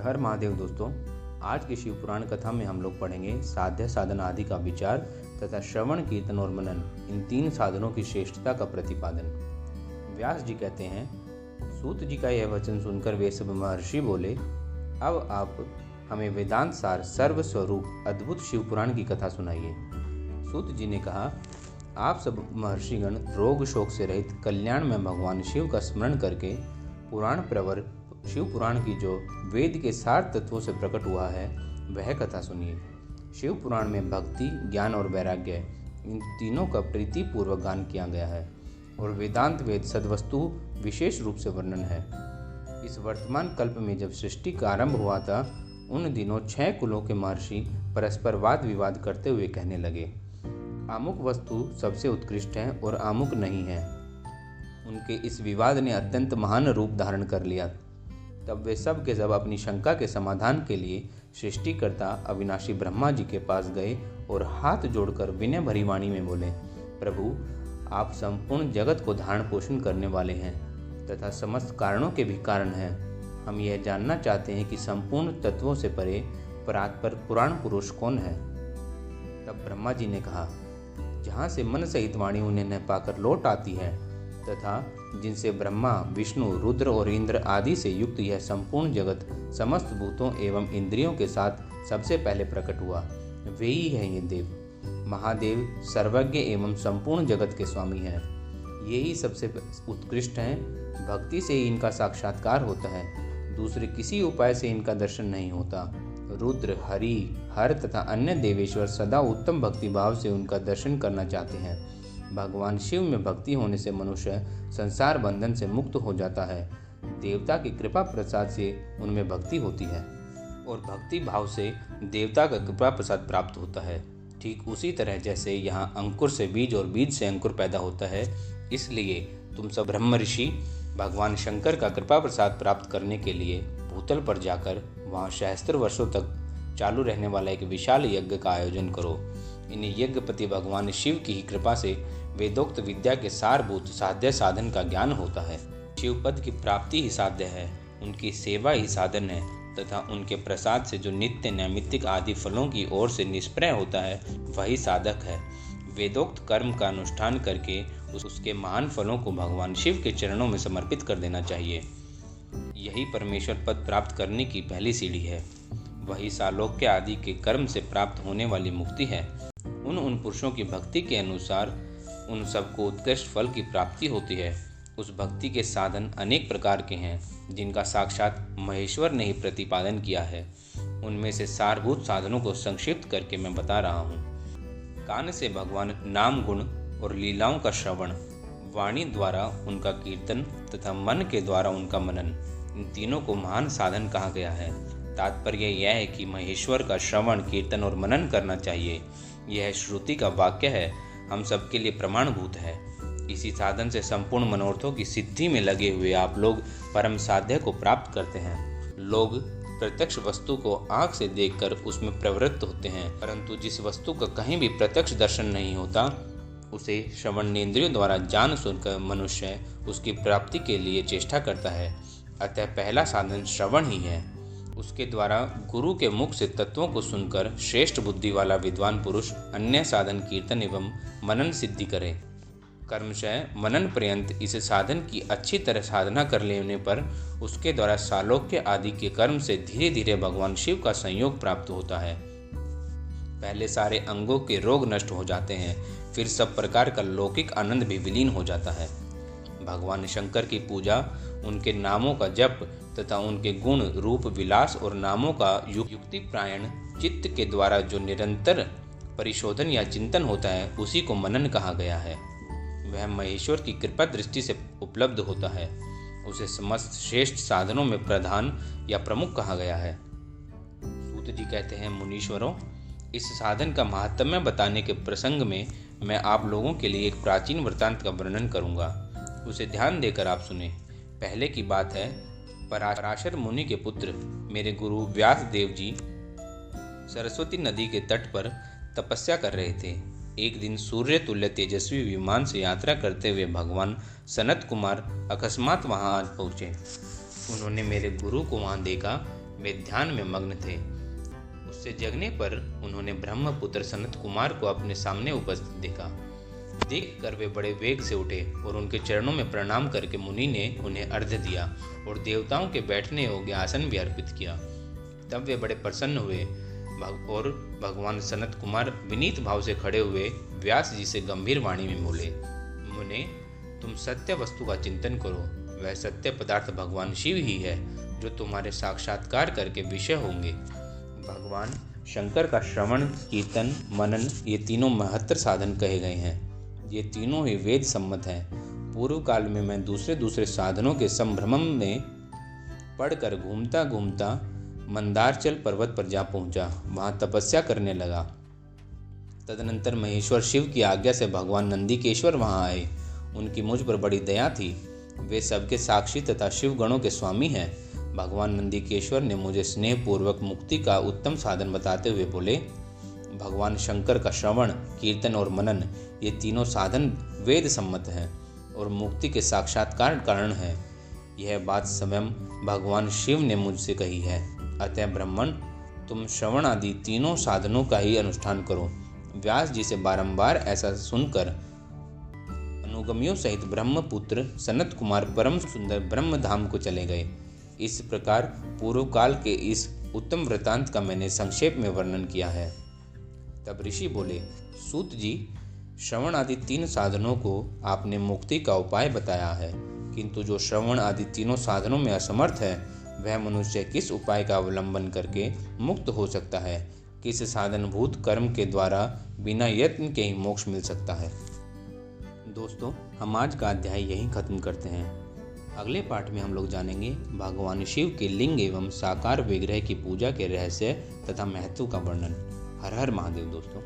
हर महादेव दोस्तों, आज की शिव पुराण कथा में हम लोग पढ़ेंगे साध्य साधन आदि का विचार तथा श्रवण कीर्तन और मनन, इन तीन साधनों की श्रेष्ठता का प्रतिपादन। व्यास जी कहते हैं, सूत जी का यह वचन सुनकर वे सब महर्षि बोले, अब आप हमें वेदांत सार सर्व स्वरूप अद्भुत शिव पुराण की कथा सुनाइए। सूत जी ने कहा, आप सब महर्षिगण रोग शोक से रहित कल्याण में भगवान शिव का स्मरण करके पुराण प्रवर शिव पुराण की जो वेद के सार तत्वों से प्रकट हुआ है वह कथा सुनिए। शिव पुराण में भक्ति, ज्ञान और वैराग्य, इन तीनों का प्रीति पूर्वक गान किया गया है और वेदांत वेद सद्वस्तु विशेष रूप से वर्णन है। इस वर्तमान कल्प में जब सृष्टि का आरंभ हुआ था, उन दिनों 6 कुलों के महर्षि परस्पर वाद विवाद करते हुए कहने लगे, आमुक वस्तु सबसे उत्कृष्ट है और आमुक नहीं है। उनके इस विवाद ने अत्यंत महान रूप धारण कर लिया। तब वे सब के सब अपनी शंका के समाधान के लिए सृष्टिकर्ता अविनाशी ब्रह्मा जी के पास गए और हाथ जोड़कर विनय भरी वाणी में बोले, प्रभु, आप संपूर्ण जगत को धारण पोषण करने वाले हैं तथा समस्त कारणों के भी कारण हैं। हम यह जानना चाहते हैं कि संपूर्ण तत्वों से परे परात्पर पुराण पुरुष कौन है। तब ब्रह्मा जी ने कहा, जहाँ से मन सहित वाणी उन्हें न पाकर लौट आती है तथा जिनसे ब्रह्मा, विष्णु, रुद्र और इंद्र आदि से युक्त यह संपूर्ण जगत समस्त भूतों एवं इंद्रियों के साथ सबसे पहले प्रकट हुआ, वे ही हैं ये देव। महादेव सर्वज्ञ एवं संपूर्ण जगत के स्वामी हैं। ये ही सबसे उत्कृष्ट हैं। भक्ति से ही इनका साक्षात्कार होता है, दूसरे किसी उपाय से इनका दर्शन नहीं होता। रुद्र, हरि, हर तथा अन्य देवेश्वर सदा उत्तम भक्ति भाव से उनका दर्शन करना चाहते हैं। भगवान शिव में भक्ति होने से मनुष्य संसार बंधन से मुक्त हो जाता है। देवता की कृपा प्रसाद से उनमें भक्ति होती है और भक्ति भाव से देवता का कृपा प्रसाद प्राप्त होता है। ठीक उसी तरह जैसे यहाँ अंकुर से बीज और बीज से अंकुर पैदा होता है, इसलिए तुम सब ब्रह्म ऋषि भगवान शंकर का कृपा प्रसाद प्राप्त करने के लिए भूतल पर जाकर वहाँ सहस्त्र वर्षों तक चालू रहने वाला एक विशाल यज्ञ का आयोजन करो। इन यज्ञपति भगवान शिव की ही कृपा से वेदोक्त विद्या के सारभूत साध्य साधन का ज्ञान होता है। शिव पद की प्राप्ति ही साध्य है, उनकी सेवा ही साधन है तथा उनके प्रसाद से जो नित्य नैमित्तिक आदि फलों की ओर से निष्प्रय होता है वही साधक है। वेदोक्त कर्म का अनुष्ठान करके उसके महान फलों को भगवान शिव के चरणों में समर्पित कर देना चाहिए। यही परमेश्वर पद प्राप्त करने की पहली सीढ़ी है। वही सालोक्य आदि के कर्म से प्राप्त होने वाली मुक्ति है। उन पुरुषों की भक्ति के अनुसार उन सबको उत्कृष्ट फल की प्राप्ति होती है। उस भक्ति के साधन अनेक प्रकार के हैं, जिनका साक्षात महेश्वर ने ही प्रतिपादन किया है। उनमें से सारभूत साधनों को संक्षिप्त करके मैं बता रहा हूँ। कान से भगवान नाम गुण और लीलाओं का श्रवण, वाणी द्वारा उनका कीर्तन तथा मन के द्वारा उनका मनन, इन तीनों को महान साधन कहा गया है। तात्पर्य यह है कि महेश्वर का श्रवण, कीर्तन और मनन करना चाहिए। यह श्रुति का वाक्य है, हम सबके लिए प्रमाणभूत है। इसी साधन से संपूर्ण मनोरथों की सिद्धि में लगे हुए आप लोग परम साध्य को प्राप्त करते हैं। लोग प्रत्यक्ष वस्तु को आँख से देखकर उसमें प्रवृत्त होते हैं, परंतु जिस वस्तु का कहीं भी प्रत्यक्ष दर्शन नहीं होता, उसे श्रवणेंद्रियों द्वारा जान सुनकर मनुष्य उसकी प्राप्ति के लिए चेष्टा करता है। अतः पहला साधन श्रवण ही है। उसके द्वारा गुरु के मुख से तत्वों को सुनकर श्रेष्ठ बुद्धि वाला विद्वान पुरुष अन्य साधन कीर्तन एवं मनन सिद्धि करे। कर्मशः मनन पर्यंत इस साधन की अच्छी तरह साधना कर लेने पर उसके द्वारा सालोक्य आदि के कर्म से धीरे धीरे भगवान शिव का संयोग प्राप्त होता है। पहले सारे अंगों के रोग नष्ट हो जाते हैं, फिर सब प्रकार का लौकिक आनंद भी विलीन हो जाता है। भगवान शंकर की पूजा, उनके नामों का जप तथा उनके गुण, रूप, विलास और नामों का युक्ति प्रायण चित्त के द्वारा जो निरंतर परिशोधन या चिंतन होता है, उसी को मनन कहा गया है। वह महेश्वर की कृपा दृष्टि से उपलब्ध होता है। उसे समस्त श्रेष्ठ साधनों में प्रधान या प्रमुख कहा गया है। सूत जी कहते हैं, मुनीश्वरों, इस साधन का महात्म्य बताने के प्रसंग में मैं आप लोगों के लिए एक प्राचीन वृत्तांत का वर्णन करूंगा। उसे ध्यान देकर आप सुने। पहले की बात है, पराशर मुनि के पुत्र मेरे गुरु व्यास देव जी सरस्वती नदी के तट पर तपस्या कर रहे थे। एक दिन सूर्य तुल्य तेजस्वी विमान से यात्रा करते हुए भगवान सनत कुमार अकस्मात वहां आ पहुंचे। उन्होंने मेरे गुरु को वहां देखा वे ध्यान में मग्न थे। उससे जगने पर उन्होंने ब्रह्मपुत्र सनत कुमार को अपने सामने उपस्थित देखा। देखकर वे बड़े वेग से उठे और उनके चरणों में प्रणाम करके मुनि ने उन्हें अर्घ्य दिया और देवताओं के बैठने योग्य आसन भी अर्पित किया। तब वे बड़े प्रसन्न हुए और भगवान सनत कुमार विनीत भाव से खड़े हुए व्यास जी से गंभीर वाणी में बोले, मुने, तुम सत्य वस्तु का चिंतन करो। वह सत्य पदार्थ भगवान शिव ही है जो तुम्हारे साक्षात्कार करके विषय होंगे। भगवान शंकर का श्रवण, कीर्तन, मनन ये तीनों महत्तर साधन कहे गए हैं। ये तीनों ही वेद सम्मत हैं। पूर्व काल में मैं दूसरे दूसरे साधनों के संभ्रम में पढ़कर घूमता घूमता मंदारचल पर्वत पर जा पहुंचा। वहां तपस्या करने लगा। तदनंतर महेश्वर शिव की आज्ञा से भगवान नंदीकेश्वर वहां आए। उनकी मुझ पर बड़ी दया थी। वे सबके साक्षी तथा शिव गणों के स्वामी हैं। भगवान नंदीकेश्वर ने मुझे स्नेहपूर्वक मुक्ति का उत्तम साधन बताते हुए बोले, भगवान शंकर का श्रवण, कीर्तन और मनन ये तीनों साधन वेद सम्मत हैं और मुक्ति के साक्षात्कार कारण हैं। यह बात स्वयं भगवान शिव ने मुझसे कही है। अतः ब्राह्मण, तुम श्रवण आदि तीनों साधनों का ही अनुष्ठान करो। व्यास जी से बारंबार ऐसा सुनकर अनुगमियों सहित ब्रह्मपुत्र सनत कुमार परम सुंदर ब्रह्म धाम को चले गए। इस प्रकार पूर्व काल के इस उत्तम वृतांत का मैंने संक्षेप में वर्णन किया है। तब ऋषि बोले, सूत जी, श्रवण आदि तीन साधनों को आपने मुक्ति का उपाय बताया है, किंतु जो श्रवण आदि तीनों साधनों में असमर्थ है वह मनुष्य किस उपाय का अवलंबन करके मुक्त हो सकता है? किस साधनभूत कर्म के द्वारा बिना यत्न के ही मोक्ष मिल सकता है? दोस्तों, हम आज का अध्याय यहीं खत्म करते हैं। अगले पाठ में हम लोग जानेंगे भगवान शिव के लिंग एवं साकार विग्रह की पूजा के रहस्य तथा महत्व का वर्णन। हर हर महादेव दोस्तों।